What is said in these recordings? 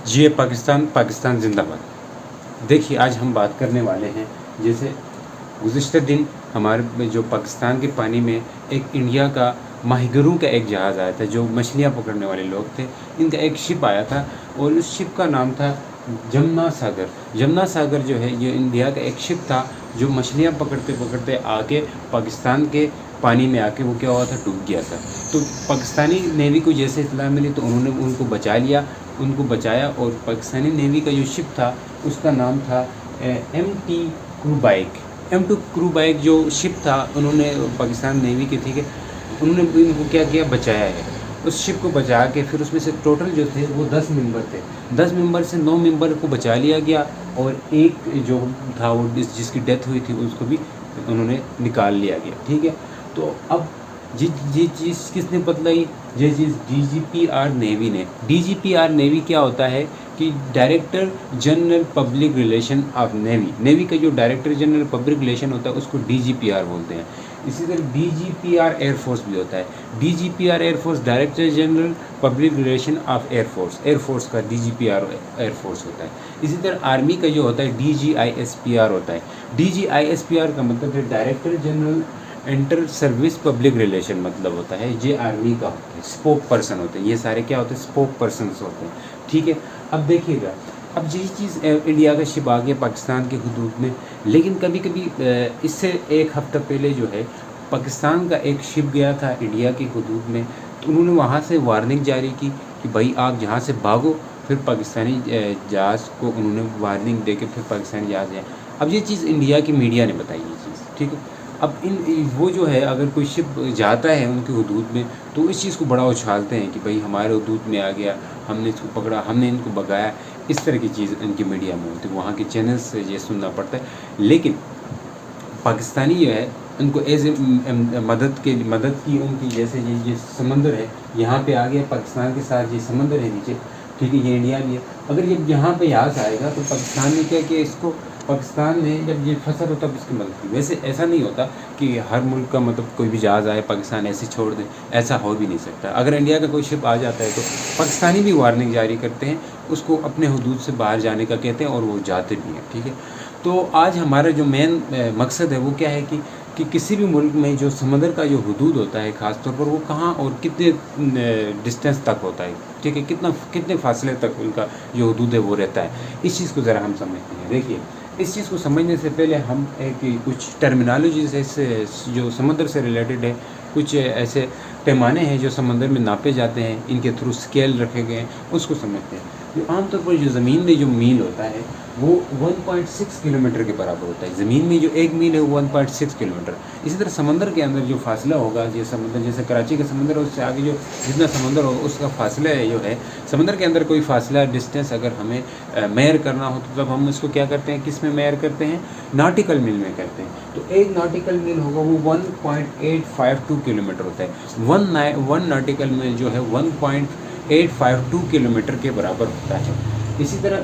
जिए पाकिस्तान, पाकिस्तान जिंदाबाद। देखिए आज हम बात करने वाले हैं, जैसे गुज़िश्ता दिन हमारे में जो पाकिस्तान के पानी में एक इंडिया का माहिगरों का एक जहाज़ आया था, जो मछलियाँ पकड़ने वाले लोग थे। इनका एक शिप आया था और उस शिप का नाम था जमुना सागर। जमुना सागर जो है ये इंडिया का एक शिप था, जो मछलियाँ पकड़ते पकड़ते आके पाकिस्तान के पानी में आके वो क्या हुआ था, डूब गया था। तो पाकिस्तानी नेवी को जैसे इत्तला मिली तो उन्होंने उनको बचा लिया, उनको बचाया। और पाकिस्तानी नेवी का जो शिप था उसका नाम था MT क्रूबाइक। M2 क्रूबाइक जो शिप था, उन्होंने पाकिस्तान नेवी के, ठीक है, उन्होंने इनको क्या किया, बचाया है। उस शिप को बचा के फिर उसमें से टोटल जो थे वो 10 मेंबर थे। 10 मेंबर से 9 मेंबर को बचा लिया गया और एक जो था वो जिसकी डेथ हुई थी उसको भी उन्होंने निकाल लिया गया, ठीक है। तो अब ये चीज़ किसने बतलाई, ये चीज़ DGPR नेवी ने। DGPR नेवी क्या होता है कि director general public relation of navy. Navy का जो डायरेक्टर जनरल पब्लिक रिलेशन होता है उसको DGPR बोलते हैं। इसी तरह DGPR एयरफोर्स भी होता है। DGPR air force director general public relation of air force, air force का DGPR एयरफोर्स होता है। इसी तरह आर्मी का जो होता है DGISPR होता है। DGISPR का मतलब है director general inter service public relation, मतलब होता है ये आर्मी का होता है। स्पोक पर्सन होते हैं, ये सारे क्या होते हैं, स्पोक पर्सनस होते हैं, ठीक है। अब देखिएगा, अब यही चीज़ इंडिया का शिप आ गया पाकिस्तान के हुदूद में। लेकिन कभी कभी इससे एक हफ्ता पहले जो है पाकिस्तान का एक शिप गया था इंडिया के हुदूद में, तो उन्होंने वहाँ से वार्निंग जारी की कि भाई आप जहाँ से भागो। फिर पाकिस्तानी जहाज़ को उन्होंने वार्निंग दे के फिर पाकिस्तानी जहाज़ आया। अब ये चीज़ इंडिया की मीडिया ने बताई ये चीज़, ठीक है। अब वो जो है अगर कोई शिप जाता है उनके हुदूद में तो इस चीज़ को बड़ा उछालते हैं कि भाई हमारे हुदूद में आ गया, हमने इसको पकड़ा, हमने इनको भगाया। इस तरह की चीज़ इनकी मीडिया में होती है, वहाँ के चैनल से ये सुनना पड़ता है। लेकिन पाकिस्तानी जो है उनको एज ए मदद की उनकी, जैसे ये समंदर है यहाँ पे आ गया पाकिस्तान के साथ, ये समंदर है नीचे, ठीक है, ये इंडिया भी है। अगर ये यहाँ पे जहाज़ आएगा तो पाकिस्तान ने क्या किया, इसको पाकिस्तान में जब ये फंसा तो तब इसकी मदद की। वैसे ऐसा नहीं होता कि हर मुल्क का मतलब कोई भी जहाज़ आए पाकिस्तान ऐसे छोड़ दे, ऐसा हो भी नहीं सकता। अगर इंडिया का कोई शिप आ जाता है तो पाकिस्तानी भी वार्निंग जारी करते हैं, उसको अपने हुदूद से बाहर जाने का कहते हैं और वो जाते भी हैं, ठीक है। तो आज हमारा जो मेन मकसद है वो क्या है कि किसी भी मुल्क में जो समंदर का जो हुदूद होता है ख़ास तौर पर वो कहाँ और कितने डिस्टेंस तक होता है, ठीक है, कितने फासले तक उनका जो हुदूद है वो रहता है, इस चीज़ को ज़रा हम समझते हैं। देखिए इस चीज़ को समझने से पहले हम कुछ टर्मिनोलॉजी से जो समंदर से रिलेटेड है, कुछ ऐसे पैमाने हैं जो समंदर में नापे जाते हैं, इनके थ्रू स्केल रखे गए हैं, उसको समझते हैं। जो आमतौर पर जो ज़मीन में जो मील होता है वो 1.6 किलोमीटर के बराबर होता है। ज़मीन में जो एक मील है वो 1.6 किलोमीटर। इसी तरह समंदर के अंदर जो फासला होगा, ये समंदर जैसे कराची का समंदर है उससे आगे जो जितना समंदर होगा उसका फासला है जो है समंदर के अंदर कोई फासला डिस्टेंस अगर हमें मेयर करना हो तो तब हम इसको क्या करते हैं, किस में मेयर करते हैं, नॉटिकल मील में करते हैं। तो एक नॉटिकल मील होगा वो 1.852 किलोमीटर होता है। वन नॉटिकल मील जो है 1.852 किलोमीटर के बराबर होता है। इसी तरह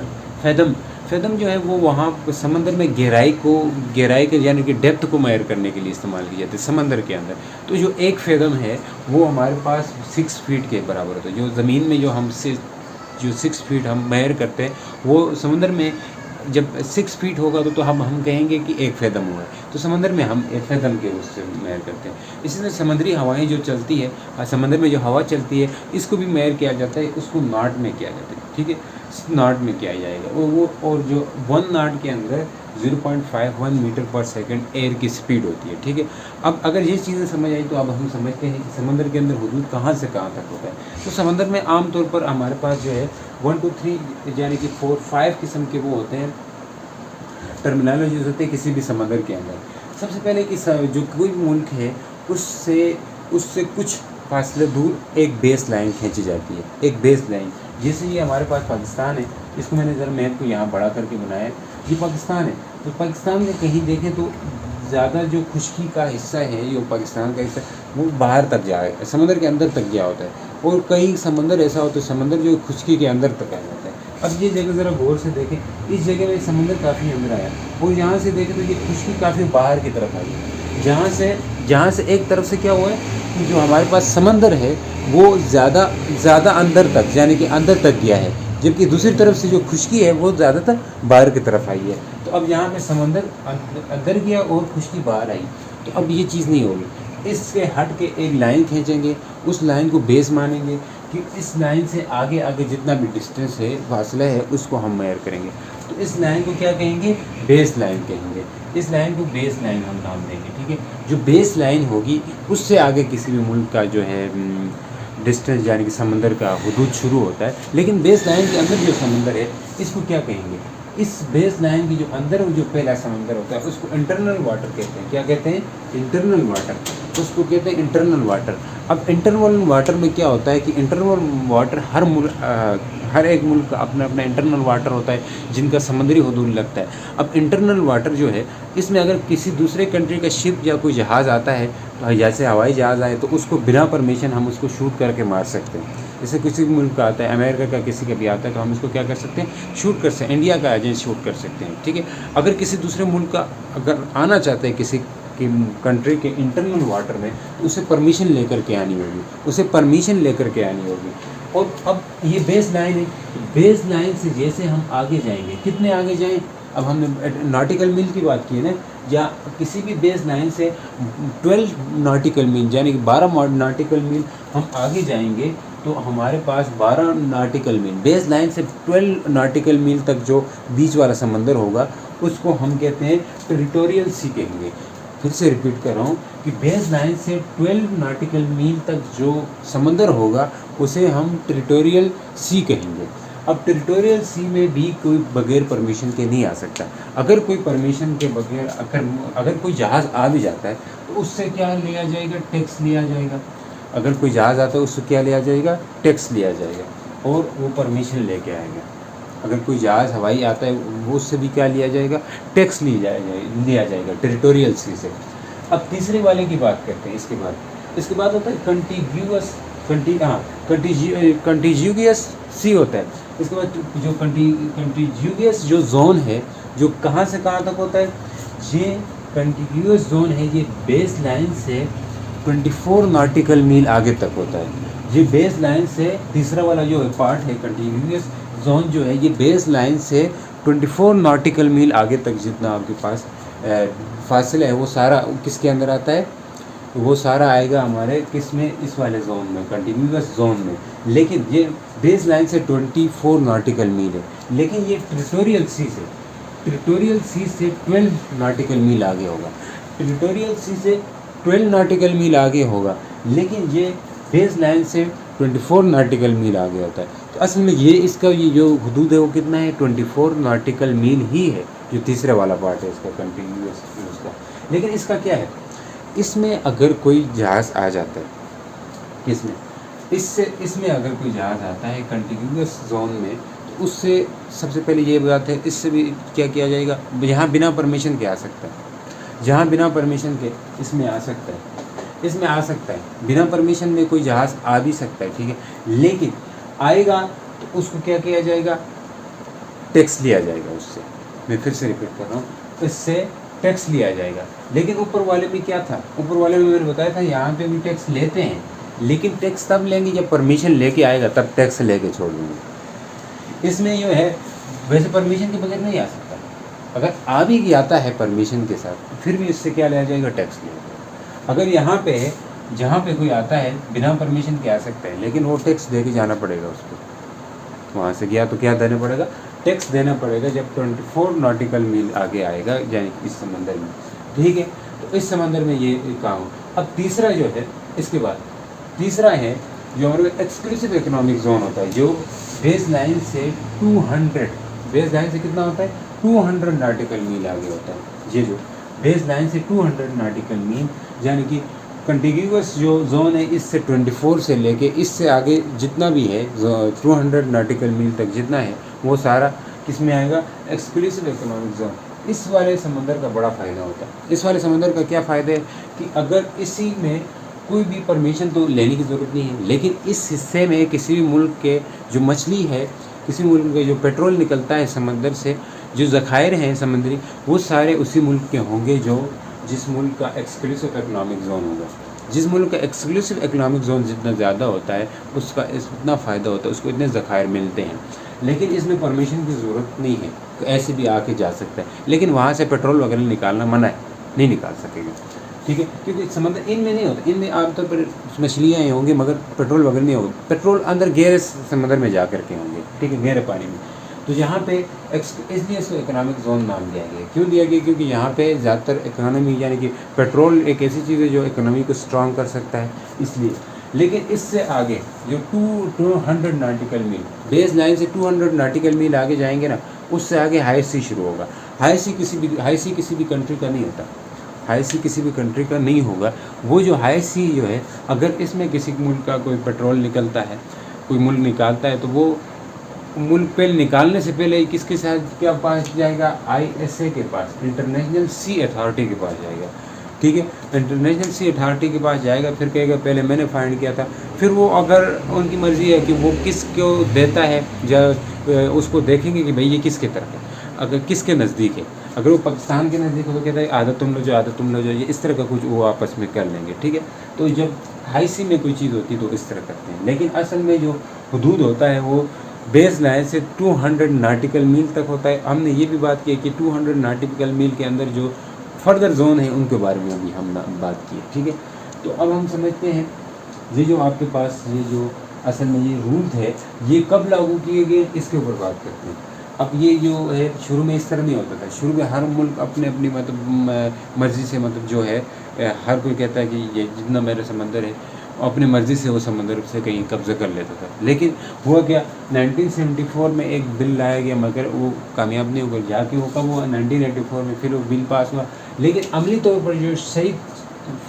फैदम जो है वो वहाँ समंदर में गहराई के यानी कि डेप्थ को मेयर करने के लिए इस्तेमाल की जाती है समंदर के अंदर। तो जो एक फैदम है वो हमारे पास 6 फीट के बराबर होता है। जो ज़मीन में जो 6 फीट हम मेयर करते हैं वो समंदर में जब 6 फीट होगा तो हम कहेंगे कि एक फैदम हुआ है। तो समंदर में हम एक फैदम के उससे मेयर करते हैं। इसी तरह समुद्री हवाएं जो चलती है, समंदर में जो हवा चलती है इसको भी मेयर किया जाता है, उसको नॉट में किया जाता है, ठीक है, नॉट में किया जाएगा वो। और जो 1 नॉट के अंदर 0.51 मीटर पर सेकंड एयर की स्पीड होती है, ठीक है। अब अगर ये चीज़ें समझ आई तो अब हम समझते हैं कि समंदर के अंदर हुदूद कहाँ से कहाँ तक होता है। तो समंदर में आमतौर पर हमारे पास जो है 1 2 3 यानी कि 4 5 किस्म के वो होते हैं, टर्मिनोलॉजीज होते हैं किसी भी समंदर के अंदर। सबसे पहले कि जो कोई भी मुल्क है उससे कुछ फासले दूर एक बेस लाइन खींची जाती है, एक बेस लाइन। जैसे ये हमारे पास पाकिस्तान है, इसको मैंने ज़रा मैप को यहाँ बड़ा करके बनाया है, ये पाकिस्तान है। तो पाकिस्तान में कहीं देखें तो ज़्यादा जो खुश्की का हिस्सा है, जो पाकिस्तान का हिस्सा वो बाहर तक जाए, समंदर के अंदर तक गया होता है। और कई समंदर ऐसा होता है समंदर जो खुश्की के अंदर तक आ जाता है। अब ये जगह ज़रा गौर से देखें, इस जगह में समंदर काफ़ी अंदर आया और यहाँ से देखें तो ये खुश्की काफ़ी बाहर की तरफ आई है। जहाँ से एक तरफ से क्या हुआ है कि जो हमारे पास समंदर है वो ज़्यादा अंदर तक यानी कि अंदर तक गया है, जबकि दूसरी तरफ से जो खुश्की है वो ज़्यादातर बाहर की तरफ आई है। तो अब यहाँ पे समंदर अंदर गया और खुश्की बाहर आई, तो अब ये चीज़ नहीं होगी। इससे हट के एक लाइन खींचेंगे, उस लाइन को बेस मानेंगे कि इस लाइन से आगे आगे जितना भी डिस्टेंस है, फासला है, उसको हम मेजर करेंगे। तो इस लाइन को क्या कहेंगे? बेस लाइन कहेंगे। इस लाइन को बेस लाइन हम नाम देंगे, ठीक है। जो बेस लाइन होगी उससे आगे किसी भी मुल्क का जो है डिस्टेंस यानी कि समंदर का हुदूद शुरू होता है। लेकिन बेस लाइन के अंदर जो समंदर है इसको क्या कहेंगे? इस बेस लाइन की जो अंदर जो पहला समंदर होता है उसको इंटरनल वाटर कहते हैं। क्या कहते हैं? इंटरनल वाटर, उसको कहते हैं इंटरनल वाटर। अब इंटरनल वाटर में क्या होता है कि इंटरनल वाटर हर एक मुल्क का अपना अपना इंटरनल वाटर होता है जिनका समुद्री हदूद लगता है। अब इंटरनल वाटर जो है इसमें अगर किसी दूसरे कंट्री का शिप या कोई जहाज़ आता है, तो जैसे हवाई जहाज़ आए, तो उसको बिना परमिशन हम उसको शूट करके मार सकते हैं। जैसे किसी भी मुल्क का आता है, अमेरिका का किसी का भी आता है, तो हम इसको क्या कर सकते हैं? शूट कर सकते हैं। इंडिया का एजेंट शूट कर सकते हैं, ठीक है। अगर किसी दूसरे मुल्क का अगर आना चाहते हैं किसी कि कंट्री के इंटरनल वाटर में, तो उसे परमिशन लेकर के आनी होगी, उसे परमिशन लेकर के आनी होगी। और अब ये बेस लाइन है, बेस लाइन से जैसे हम आगे जाएंगे, कितने आगे जाएं? अब हमने नॉटिकल मील की बात की है ना, या किसी भी बेस लाइन से 12 नॉटिकल मील यानी कि 12 नॉटिकल मील हम आगे जाएंगे, तो हमारे पास 12 नॉटिकल मील, बेस लाइन से 12 नॉटिकल मील तक जो बीच वाला समंदर होगा उसको हम कहते हैं टेरिटोरियल सी कहेंगे। फिर से रिपीट कर रहा हूँ कि बेस लाइन से 12 नॉटिकल मील तक जो समंदर होगा उसे हम टेरिटोरियल सी कहेंगे। अब टेरिटोरियल सी में भी कोई बगैर परमिशन के नहीं आ सकता। अगर कोई परमिशन के बगैर अगर कोई जहाज़ आ भी जाता है तो उससे क्या लिया जाएगा? टैक्स लिया जाएगा। अगर कोई जहाज़ आता है उससे क्या लिया जाएगा? टैक्स लिया जाएगा, और वो परमिशन लेके आएगा। अगर कोई जहाज़ हवाई आता है वो उससे भी क्या लिया जाएगा? टैक्स लिया जाएगा टेरिटोरियल सी से। अब तीसरे वाले की बात करते हैं। इसके बाद होता है कंटिग्यूअस सी होता है। इसके बाद जो कंटिग्यूअस जो जोन है, जो कहाँ से कहाँ तक होता है, ये कंटिग्यूअस जोन है, ये बेस लाइन से 24 नॉटिकल मील आगे तक होता है। ये बेस लाइन से तीसरा वाला जो पार्ट है कंटिन्यूस जोन जो है, ये बेस लाइन से 24 नॉटिकल मील आगे तक जितना आपके पास फासला है वो सारा किसके अंदर आता है? वो सारा आएगा हमारे किस में? इस वाले जोन में, कंटिन्यूस जोन में। लेकिन ये बेस लाइन से 24 नॉटिकल मील है, लेकिन ये टेरिटोरियल सी से 12 नॉटिकल मील आगे होगा। टेरिटोरियल सी से 12 नॉटिकल मील आगे होगा, लेकिन ये बेस लाइन से 24 नॉटिकल मील आगे होता है। तो असल में इसका जो हुदूद है वो कितना है? 24 नॉटिकल मील ही है, जो तीसरे वाला पार्ट है इसका कंटिन्यूअस उसका। लेकिन इसका क्या है? इसमें अगर कोई जहाज़ आ जाता है, इसमें अगर कोई जहाज़ आता है कंटिन्यूअस जोन में, तो उससे सबसे पहले ये बात है, इससे भी क्या किया जाएगा? यहाँ बिना परमिशन के आ सकता है, जहाँ बिना परमिशन के इसमें आ सकता है, बिना परमिशन में कोई जहाज़ आ भी सकता है, ठीक है। लेकिन आएगा तो उसको क्या किया जाएगा? टैक्स लिया जाएगा उससे। मैं फिर से रिपीट कर रहा हूँ, इससे टैक्स लिया जाएगा। लेकिन ऊपर वाले में क्या था? ऊपर वाले में मैंने बताया था यहाँ पे भी टैक्स लेते हैं, लेकिन टैक्स तब लेंगे जब परमिशन लेके आएगा, तब टैक्स लेके छोड़ देंगे। इसमें जो है वैसे परमिशन के बगैर नहीं आ सकता, अगर आ भी आता है परमिशन के साथ, फिर भी इससे क्या लिया जाएगा? टैक्स लिया जाएगा। अगर यहाँ पे जहाँ पे कोई आता है बिना परमिशन के आ सकता है, लेकिन वो टैक्स दे के जाना पड़ेगा उसको। वहाँ से गया तो क्या देना पड़ेगा? टैक्स देना पड़ेगा जब 24 नॉटिकल मील आगे आएगा, यानी इस समंदर में, ठीक है। तो इस समंदर में ये काम। अब तीसरा जो है, इसके बाद तीसरा है जो हमारे एक्सक्लूसिव इकोनॉमिक जोन होता है, जो बेस लाइन से 200, बेस लाइन से कितना होता है? 200 नॉटिकल मील आगे होता है। ये जो बेस लाइन से 200 नॉटिकल मील, यानी कि कंटिग्यूअस जो जोन है इससे 24 से लेके इससे आगे जितना भी है 200 नॉटिकल मील तक जितना है, वो सारा किस में आएगा? Exclusive economic zone. इस वाले समंदर का बड़ा फ़ायदा होता है। इस वाले समंदर का क्या फ़ायदा है कि अगर इसी में कोई भी परमिशन तो लेने की ज़रूरत नहीं है, लेकिन इस हिस्से में किसी भी मुल्क के जो मछली है, किसी मुल्क के जो पेट्रोल निकलता है समंदर से, जो ज़खायर हैं समुद्री, वो सारे उसी मुल्क के होंगे जिस मुल्क का एक्सक्लूसिव इकोनॉमिक जोन होगा। जिस मुल्क का एक्सक्लूसिव इकोनॉमिक जोन जितना ज़्यादा होता है उसका इतना फ़ायदा होता है, उसको इतने ज़खायर मिलते हैं। लेकिन इसमें परमिशन की ज़रूरत नहीं है, ऐसे भी आके जा सकता है, लेकिन वहाँ से पेट्रोल वगैरह निकालना मना है, नहीं निकाल सकेगा, ठीक है। क्योंकि समंदर इनमें नहीं होता, इनमें आमतौर पर मछलियाँ ही होंगी मगर पेट्रोल वगैरह नहीं होगा, पेट्रोल अंदर गहरे समंदर में जा करके होंगे, ठीक है, गहरे पानी में। तो यहाँ पे इसलिए इसको इकोनॉमिक जोन नाम दिया गया। क्यों दिया गया? क्योंकि यहाँ पे ज़्यादातर इकोनॉमी यानी कि पेट्रोल एक ऐसी चीज़ है जो इकोनॉमी को स्ट्रॉन्ग कर सकता है, इसलिए। लेकिन इससे आगे जो 200 नाटिकल मील बेस लाइन से 200 नाटिकल मील आगे जाएंगे ना, उससे आगे हाई सी शुरू होगा। हाई सी किसी भी कंट्री का नहीं होता, हाई सी किसी भी कंट्री का नहीं होगा। वो जो हाई सी जो है, अगर इसमें किसी मुल्क का कोई पेट्रोल निकलता है, कोई मुल्क निकालता है, तो वो मुल्क पे निकालने से पहले किसके साथ क्या पास जाएगा? ISA के पास, इंटरनेशनल सी अथॉरिटी के पास जाएगा, ठीक है। इंटरनेशनल सी अथॉरिटी के पास जाएगा, फिर कहेगा पहले मैंने फाइंड किया था। फिर वो अगर उनकी मर्ज़ी है कि वो किसको देता है, उसको देखेंगे कि भाई ये किसके तरफ है, अगर किसके नज़दीक है। अगर वो पाकिस्तान के नज़दीक हो तो कहता है आदत तुम लो जो, आदत तुम लो जो, ये इस तरह का कुछ वो आपस में कर लेंगे, ठीक है। तो जब हाई सी में कोई चीज़ होती है तो इस तरह करते हैं। लेकिन असल में जो हदूद होता है वो बेस लाइन से 200 नाटिकल मील तक होता है। हमने ये भी बात की कि 200 नाटिकल मील के अंदर जो फर्दर जोन है उनके बारे में भी हम बात की, ठीक है। तो अब हम समझते हैं ये जो आपके पास ये जो असल में ये रूल है ये कब लागू किए गए, इसके ऊपर बात करते हैं। अब ये जो है शुरू में इस तरह नहीं होता था। शुरू में हर मुल्क अपने अपनी मतलब मर्ज़ी से, मतलब जो है हर कोई कहता है कि ये जितना मेरा समंदर है, अपनी मर्ज़ी से वो समंदर से कहीं कब्ज़ा कर लेता था। लेकिन हुआ क्या, 1974 में एक बिल लाया गया, मगर वो कामयाब नहीं होगा। जाके वो कब हुआ? 1984 में फिर वो बिल पास हुआ। लेकिन अमली तौर पर जो सही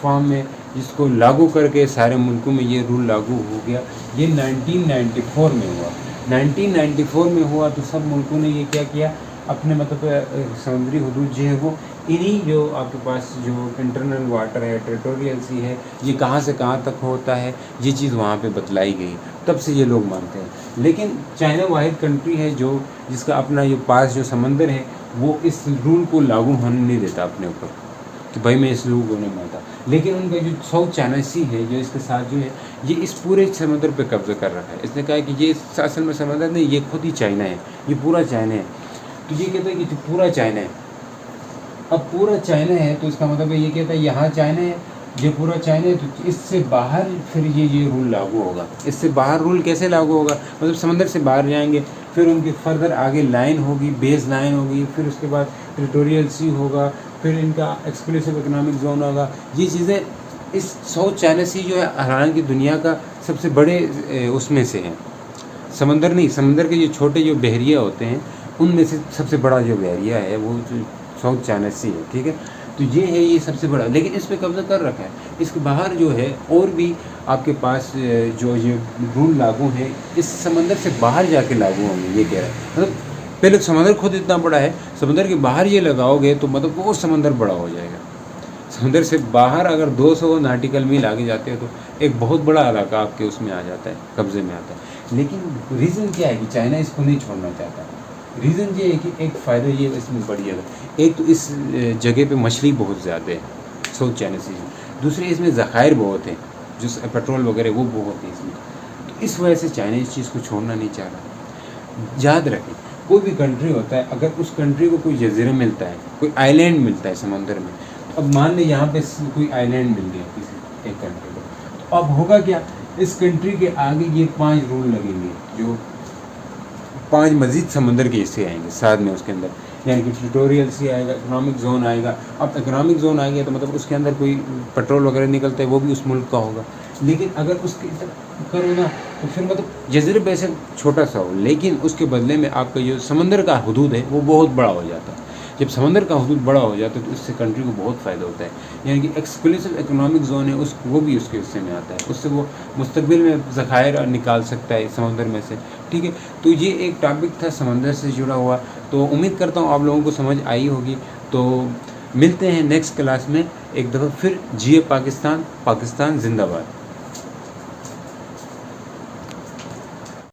फॉर्म में जिसको लागू करके सारे मुल्कों में ये रूल लागू हो गया, ये 1994 में हुआ। 1994 में हुआ तो सब मुल्कों ने ये क्या किया, अपने मतलब समुद्री हदूद जो है वो इन्हीं जो आपके पास जो इंटरनल वाटर है, टेरिटोरियल सी है, ये कहाँ से कहाँ तक होता है, ये चीज़ वहाँ पे बतलाई गई। तब से ये लोग मानते हैं। लेकिन चाइना वाहिद कंट्री है जो जिसका अपना ये पास जो समंदर है वो इस रूल को लागू होने नहीं देता अपने ऊपर कि भाई मैं इस रूल को नहीं मानता। लेकिन उनका जो साउथ चाइना सी है जो इसके साथ जो है ये इस पूरे समंदर पे कब्जा कर रखा है। इसने कहा कि ये असल में समंदर नहीं, ये खुद ही चाइना है, ये पूरा चाइना है। तो ये कहता है कि पूरा चाइना है। अब पूरा चाइना है तो इसका मतलब ये कहता है यहाँ चाइना है, ये पूरा चाइना है, तो इससे बाहर फिर ये रूल लागू होगा। इससे बाहर रूल कैसे लागू होगा? मतलब समंदर से बाहर जाएंगे, फिर उनकी फर्दर आगे लाइन होगी, बेस लाइन होगी, फिर उसके बाद टेरिटोरियल सी होगा, फिर इनका एक्सक्लूसिव इकोनॉमिक जोन होगा। ये चीज़ें इस साउथ चाइना सी जो है हालांकि दुनिया का सबसे बड़े उसमें से है, समंदर नहीं, समंदर के जो छोटे जो बहरिया होते हैं उनमें से सबसे बड़ा जो बहरिया है वो जो साउथ चाइना सी है, ठीक है। तो ये है, ये सबसे बड़ा, लेकिन इस पे कब्जा कर रखा है। इसके बाहर जो है और भी आपके पास जो ये रूल लागू है इस समंदर से बाहर जाके लागू होंगे, ये कह रहा है। मतलब पहले समंदर खुद इतना बड़ा है, समंदर के बाहर ये लगाओगे तो मतलब वो समंदर बड़ा हो जाएगा। समंदर से बाहर अगर 200 नाटिकल मील आगे जाते हो तो एक बहुत बड़ा इलाका आपके उसमें आ जाता है, कब्जे में आता है। लेकिन रीज़न क्या है कि चाइना इसको नहीं छोड़ना चाहता। रीज़न ये है कि एक फ़ायदा ये इसमें बड़ी है, एक तो इस जगह पे मछली बहुत ज़्यादा है साउथ चाइना सी में, दूसरे इसमें ज़खायर बहुत हैं, जो पेट्रोल वगैरह वो बहुत है इसमें। तो इस वजह से चाइना इस चीज़ को छोड़ना नहीं चाह रहा। याद रखें, कोई भी कंट्री होता है, अगर उस कंट्री को कोई जजीरा मिलता है, कोई आइलैंड मिलता है समंदर में, तो अब मान लें यहाँ पे कोई आइलैंड मिल गया किसी एक कंट्री को, तो अब होगा क्या, इस कंट्री के आगे ये 5 रूल लगेंगे, जो 5 मज़ीद समंदर के हिस्से आएंगे साथ में उसके अंदर, यानी कि टेरिटोरियल सी आएगा, इकोनॉमिक जोन आएगा। अब इकोनॉमिक जोन आ गया तो मतलब उसके अंदर कोई पेट्रोल वगैरह निकलता है वो भी उस मुल्क का होगा। लेकिन अगर उसके करो ना तो फिर मतलब जजीरे पे से छोटा सा हो, लेकिन उसके बदले में आपका जो समंदर का हदूद है वो बहुत बड़ा हो जाता है। जब समंदर का हदूद बड़ा हो जाता है तो इससे कंट्री को बहुत फ़ायदा होता है, यानी कि एक्सक्लूसिव इकोनॉमिक जोन है उस वो भी उसके हिस्से में आता है, उससे वो मुस्तकबिल में ज़खायर निकाल सकता है समंदर में से, ठीक है। तो ये एक टॉपिक था समंदर से जुड़ा हुआ। तो उम्मीद करता हूँ आप लोगों को समझ आई होगी। तो मिलते हैं नेक्स्ट क्लास में एक दफ़ा फिर। जिए पाकिस्तान, पाकिस्तान जिंदाबाद।